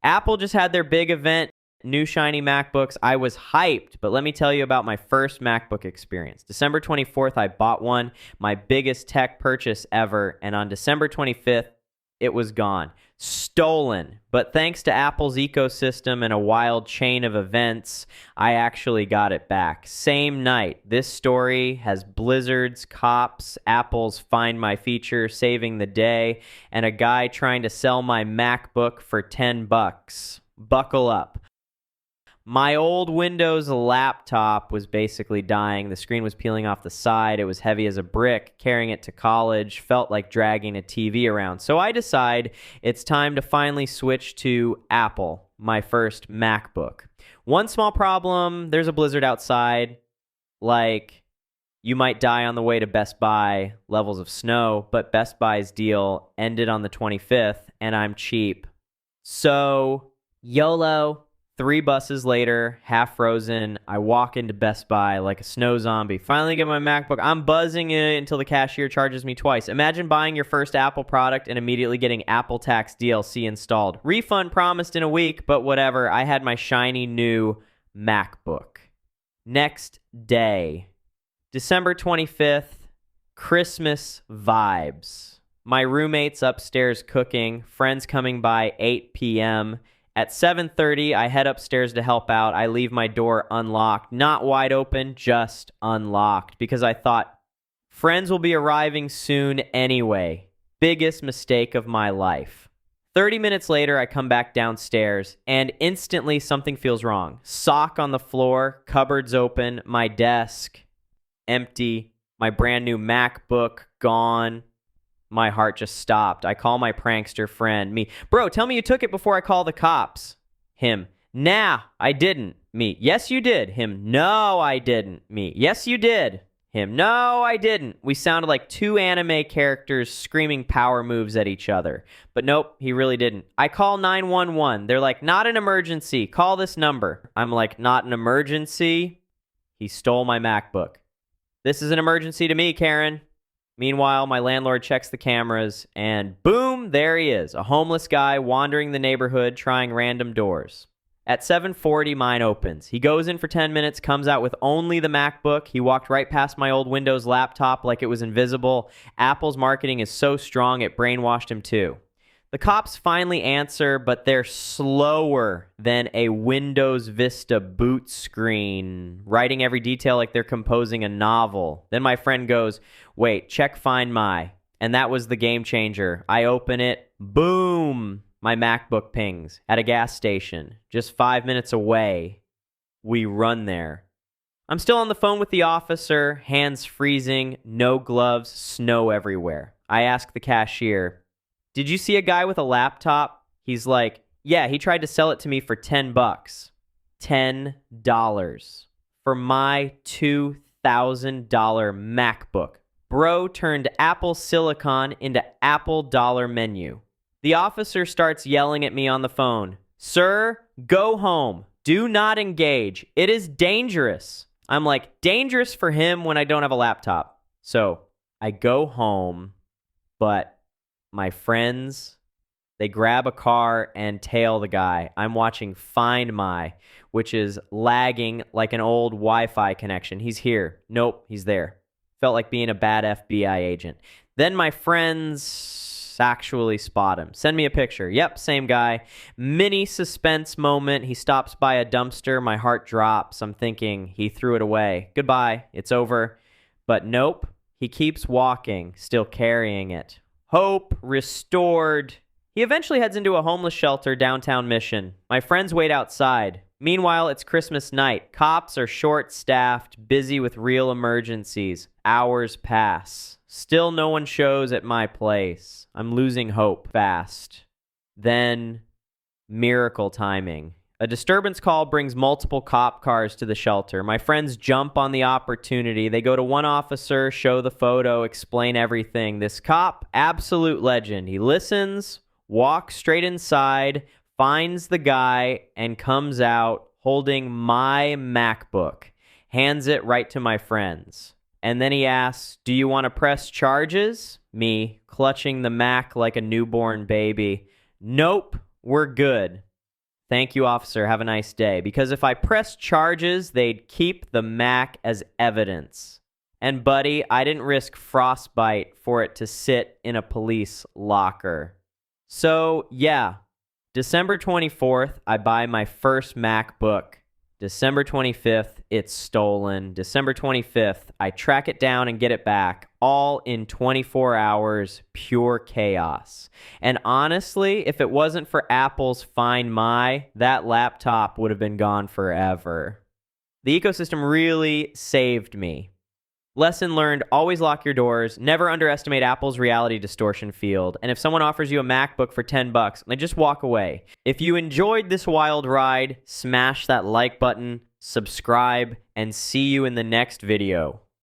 Apple just had their big event, new shiny MacBooks. I was hyped, but let me tell you about my first MacBook experience. December 24th, I bought one, my biggest tech purchase ever, and on December 25th, it was gone. Stolen. But thanks to Apple's ecosystem and a wild chain of events, I actually got it back. Same night. This story has blizzards, cops, Apple's Find My feature saving the day, and a guy trying to sell my MacBook for $10. Buckle up. My old Windows laptop was basically dying. The screen was peeling off the side. It was heavy as a brick. Carrying it to college felt like dragging a TV around. So I decide it's time to finally switch to Apple, my first MacBook. One small problem, there's a blizzard outside. Like, you might die on the way to Best Buy, levels of snow, but Best Buy's deal ended on the 25th, and I'm cheap. So, YOLO. 3 buses later, half frozen, I walk into Best Buy like a snow zombie. Finally get my MacBook. I'm buzzing it until the cashier charges me twice. Imagine buying your first Apple product and immediately getting Apple Tax DLC installed. Refund promised in a week, but whatever. I had my shiny new MacBook. Next day, December 25th, Christmas vibes. My roommate's upstairs cooking, friends coming by 8 p.m., At 7:30, I head upstairs to help out. I leave my door unlocked. Not wide open, just unlocked. Because I thought, friends will be arriving soon anyway. Biggest mistake of my life. 30 minutes later, I come back downstairs, and instantly something feels wrong. Sock on the floor, cupboards open, my desk empty, my brand new MacBook gone. My heart just stopped. I call my prankster friend. Me, bro, tell me you took it before I call the cops. Him, nah, I didn't. Me, yes, you did. Him, no, I didn't. Me, yes, you did. Him, no, I didn't. We sounded like 2 anime characters screaming power moves at each other. But nope, he really didn't. I call 911. They're like, not an emergency. Call this number. I'm like, not an emergency? He stole my MacBook. This is an emergency to me, Karen. Meanwhile, my landlord checks the cameras, and boom, there he is, a homeless guy wandering the neighborhood trying random doors. At 7:40, mine opens. He goes in for 10 minutes, comes out with only the MacBook. He walked right past my old Windows laptop like it was invisible. Apple's marketing is so strong, it brainwashed him too. The cops finally answer, but they're slower than a Windows Vista boot screen, writing every detail like they're composing a novel. Then my friend goes, wait, check Find My. And that was the game changer. I open it, boom, my MacBook pings at a gas station, just 5 minutes away. We run there. I'm still on the phone with the officer, hands freezing, no gloves, snow everywhere. I ask the cashier, did you see a guy with a laptop? He's like, yeah, he tried to sell it to me for $10. $10 for my $2,000 MacBook. Bro turned Apple Silicon into Apple dollar menu. The officer starts yelling at me on the phone. Sir, go home. Do not engage. It is dangerous. I'm like, dangerous for him when I don't have a laptop. So I go home, but my friends, they grab a car and tail the guy. I'm watching Find My, which is lagging like an old Wi-Fi connection. He's here. Nope, he's there. Felt like being a bad FBI agent. Then my friends actually spot him. Send me a picture. Yep, same guy. Mini suspense moment. He stops by a dumpster. My heart drops. I'm thinking he threw it away. Goodbye. It's over. But nope. He keeps walking, still carrying it. Hope restored. He eventually heads into a homeless shelter downtown Mission. My friends wait outside. Meanwhile, it's Christmas night. Cops are short-staffed, busy with real emergencies. Hours pass. Still no one shows at my place. I'm losing hope fast. Then, miracle timing. A disturbance call brings multiple cop cars to the shelter. My friends jump on the opportunity. They go to one officer, show the photo, explain everything. This cop, absolute legend. He listens, walks straight inside, finds the guy, and comes out holding my MacBook. Hands it right to my friends. And then he asks, do you want to press charges? Me, clutching the Mac like a newborn baby. Nope, we're good. Thank you, officer. Have a nice day. Because if I pressed charges, they'd keep the Mac as evidence. And buddy, I didn't risk frostbite for it to sit in a police locker. So yeah, December 24th, I buy my first MacBook. December 25th, it's stolen. December 25th, I track it down and get it back. All in 24 hours, pure chaos. And honestly, if it wasn't for Apple's Find My, that laptop would have been gone forever. The ecosystem really saved me. Lesson learned, always lock your doors. Never underestimate Apple's reality distortion field. And if someone offers you a MacBook for $10, then just walk away. If you enjoyed this wild ride, smash that like button, subscribe, and see you in the next video.